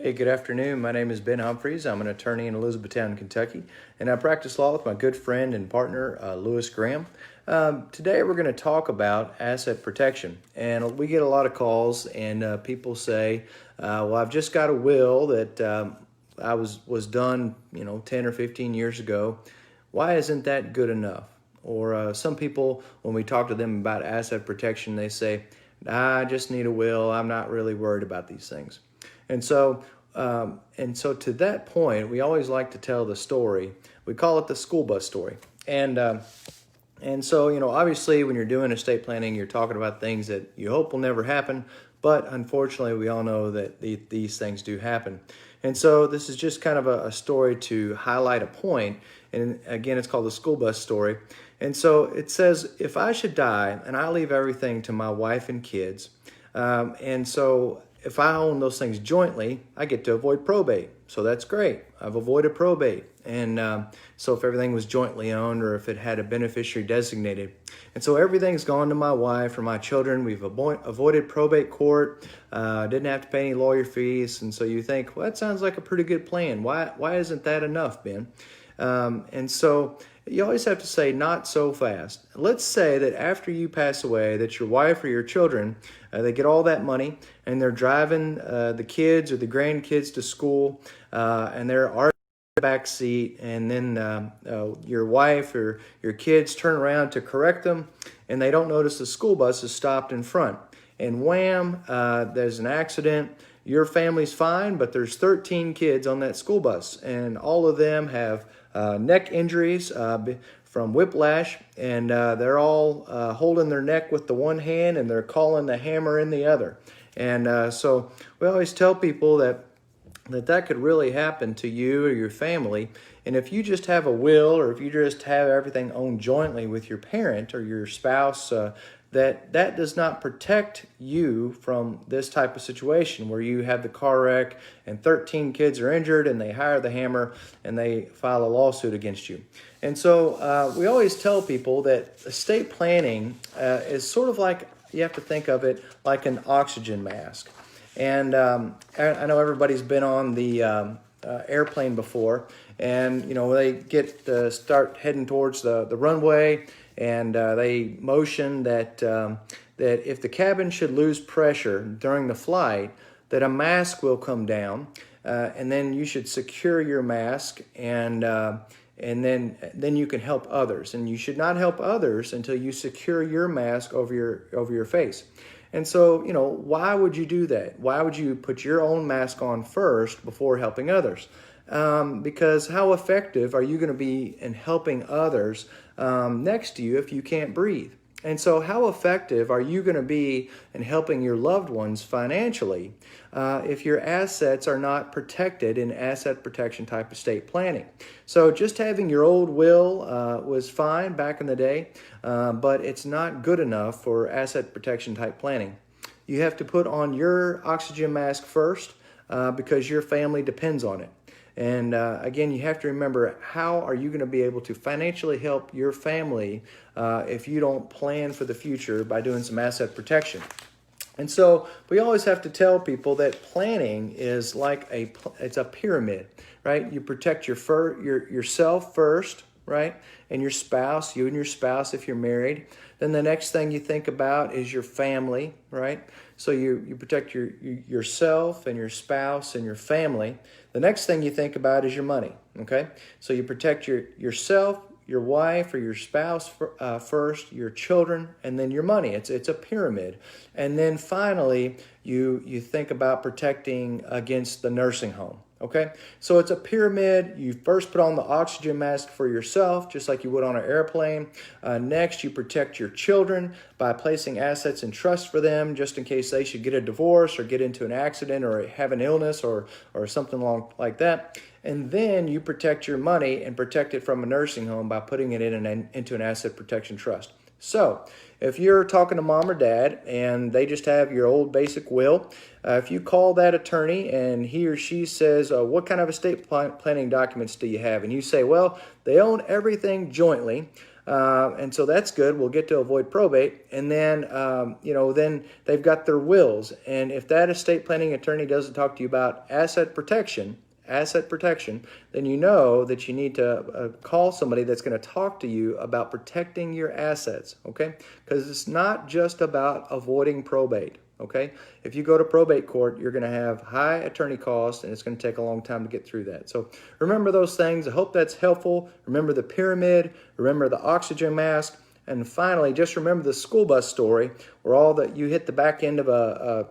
Hey, good afternoon. My name is Ben Humphries. I'm an attorney in Elizabethtown, Kentucky, and I practice law with my good friend and partner, Lewis Graham. Today, we're going to talk about asset protection. And we get a lot of calls, and people say, well, I've just got a will that I was done, 10 or 15 years ago. Why isn't that good enough? Or some people, when we talk to them about asset protection, they say, I just need a will. I'm not really worried about these things. And so to that point, we always like to tell the story. We call it the school bus story. And obviously, when you're doing estate planning, you're talking about things that you hope will never happen. But unfortunately, we all know that these things do happen. And so this is just kind of a story to highlight a point. And again, it's called the school bus story. And so it says, if I should die and I leave everything to my wife and kids, and so if I own those things jointly, I get to avoid probate. So that's great. I've avoided probate. And so if everything was jointly owned or if it had a beneficiary designated. And so everything's gone to my wife or my children. We've avoided probate court, didn't have to pay any lawyer fees. And so you think, well, that sounds like a pretty good plan. Why isn't that enough, Ben? And so you always have to say, not so fast. Let's say that after you pass away, that your wife or your children, they get all that money and they're driving the kids or the grandkids to school, and they're in the back seat, and then your wife or your kids turn around to correct them, and they don't notice the school bus is stopped in front. And wham, there's an accident. Your family's fine, but there's 13 kids on that school bus, and all of them have neck injuries from whiplash, and they're all holding their neck with the one hand, and they're calling the hammer in the other. And so we always tell people that could really happen to you or your family. And if you just have a will, or if you just have everything owned jointly with your parent or your spouse, that does not protect you from this type of situation where you have the car wreck and 13 kids are injured and they hire the hammer and they file a lawsuit against you. And so we always tell people that estate planning is sort of like, you have to think of it like an oxygen mask. And I know everybody's been on the airplane before, and they start heading towards the runway, and they motion that if the cabin should lose pressure during the flight, that a mask will come down, and then you should secure your mask, and then you can help others. And you should not help others until you secure your mask over your face. And so, why would you do that? Why would you put your own mask on first before helping others? Because how effective are you going to be in helping others next to you if you can't breathe? And so how effective are you going to be in helping your loved ones financially if your assets are not protected in asset protection type estate planning? So just having your old will was fine back in the day, but it's not good enough for asset protection type planning. You have to put on your oxygen mask first because your family depends on it. And again, you have to remember, how are you going to be able to financially help your family if you don't plan for the future by doing some asset protection? And so we always have to tell people that planning is like it's a pyramid, right? You protect yourself first, right? And your spouse, you and your spouse if you're married. Then the next thing you think about is your family, right? So you protect yourself and your spouse and your family. The next thing you think about is your money, okay? So you protect yourself, your wife or your spouse first, your children, and then your money. It's a pyramid. And then finally, you think about protecting against the nursing home. Okay, so it's a pyramid. You first put on the oxygen mask for yourself, just like you would on an airplane. Next, you protect your children by placing assets in trust for them, just in case they should get a divorce or get into an accident or have an illness or something like that. And then you protect your money and protect it from a nursing home by putting it into an asset protection trust. So if you're talking to mom or dad and they just have your old basic will, if you call that attorney and he or she says, what kind of estate planning documents do you have? And you say, well, they own everything jointly, And so that's good. We'll get to avoid probate. And then, then they've got their wills. And if that estate planning attorney doesn't talk to you about asset protection, then you know that you need to call somebody that's going to talk to you about protecting your assets, okay? Because it's not just about avoiding probate, okay? If you go to probate court, you're going to have high attorney costs, and it's going to take a long time to get through that. So remember those things. I hope that's helpful. Remember the pyramid. Remember the oxygen mask. And finally, just remember the school bus story where you hit the back end of a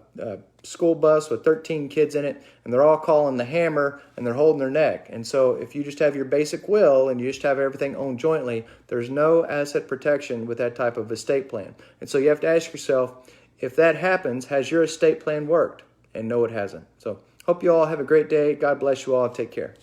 school bus with 13 kids in it, and they're all calling the hammer, and they're holding their neck. And so if you just have your basic will and you just have everything owned jointly, there's no asset protection with that type of estate plan. And so you have to ask yourself, if that happens, has your estate plan worked? And no, it hasn't. So hope you all have a great day. God bless you all. Take care.